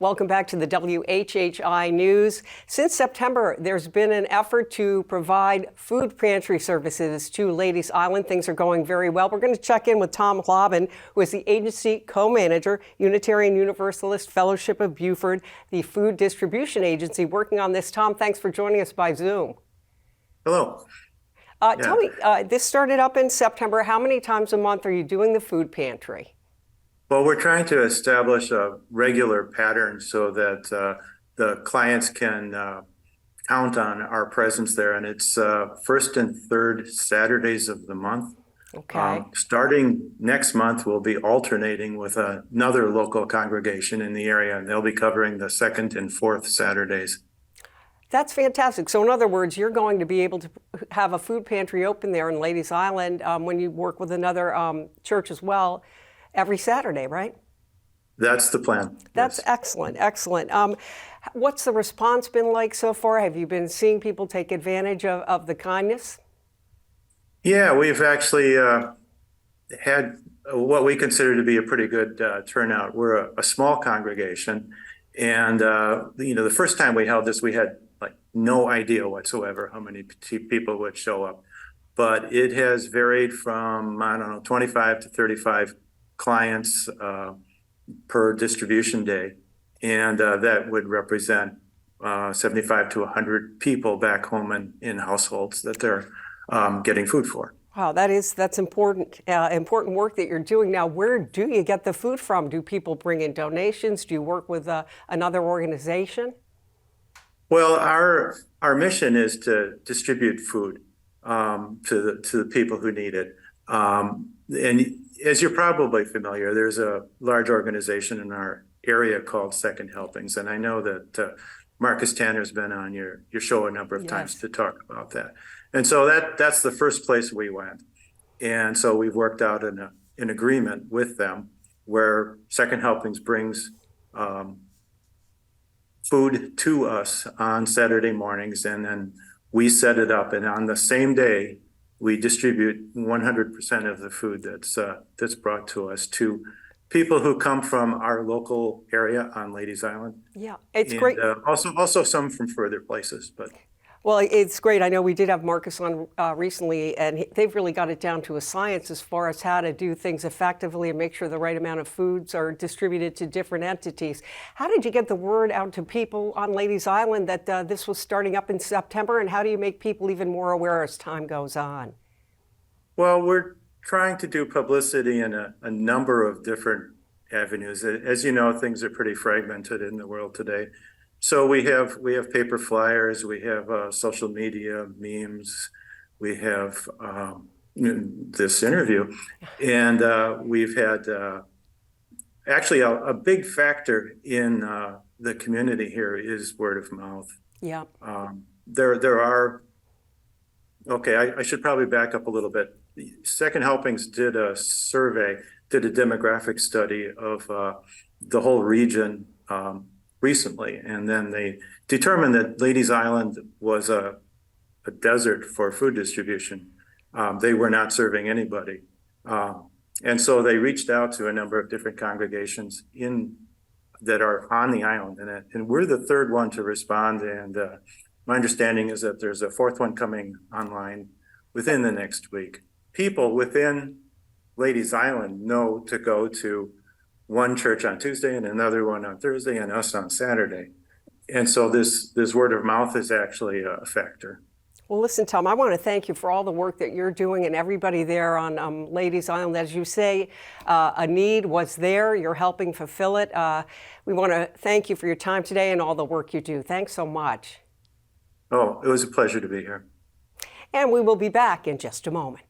Welcome back to the WHHI News. Since September, there's been an effort to provide food pantry services to Ladies Island. Things are going very well. We're going to check in with Tom Hlaban, who is the agency co-manager, Unitarian Universalist Fellowship of Beaufort, the food distribution agency working on this. Tom, thanks for joining us by Zoom. Hello. Tell me, this started up in September. How many times a month are you doing the food pantry? Well, we're trying to establish a regular pattern so that the clients can count on our presence there. And it's first and third Saturdays of the month. Okay. Starting next month, we'll be alternating with another local congregation in the area, and they'll be covering the second and fourth Saturdays. That's fantastic. So in other words, you're going to be able to have a food pantry open there in Ladies Island when you work with another church as well every Saturday, right? That's the plan. That's yes. Excellent, excellent. What's the response been like so far? Have you been seeing people take advantage of the kindness? Yeah, we've actually had what we consider to be a pretty good turnout. We're a small congregation, and the first time we held this, we had like no idea whatsoever how many people would show up. But it has varied from, I don't know, 25 to 35 clients per distribution day, and that would represent 75 to 100 people back home in households that they're getting food for. Wow, that's important important work that you're doing. Now, where do you get the food from? Do people bring in donations? Do you work with another organization? Well, our mission is to distribute food to the people who need it. And as you're probably familiar, there's a large organization in our area called Second Helpings, and I know that Marcus Tanner's been on your show a number of times to talk about that. And so that's the first place we went. And so we've worked out an agreement with them where Second Helpings brings food to us on Saturday mornings, and then we set it up, and on the same day we distribute 100% of the food that's brought to us to people who come from our local area on Ladies Island. Yeah, it's great. Also some from further places, but. Well, it's great. I know we did have Marcus on recently, and they've really got it down to a science as far as how to do things effectively and make sure the right amount of foods are distributed to different entities. How did you get the word out to people on Ladies Island that this was starting up in September, and how do you make people even more aware as time goes on? Well, we're trying to do publicity in a number of different avenues. As you know, things are pretty fragmented in the world today. So we have paper flyers, we have social media, memes, we have this interview, and we've had actually a big factor in the community here is word of mouth. Yeah. There are, okay, I should probably back up a little bit. Second Helpings did a survey, did a demographic study of the whole region recently, and then they determined that Ladies Island was a desert for food distribution. They were not serving anybody. And so they reached out to a number of different congregations that are on the island, and we're the third one to respond, and my understanding is that there's a fourth one coming online within the next week. People within Ladies Island know to go to one church on Tuesday and another one on Thursday and us on Saturday. And so this word of mouth is actually a factor. Well, listen, Tom, I want to thank you for all the work that you're doing and everybody there on Ladies Island. As you say, a need was there. You're helping fulfill it. We want to thank you for your time today and all the work you do. Thanks so much. Oh, it was a pleasure to be here. And we will be back in just a moment.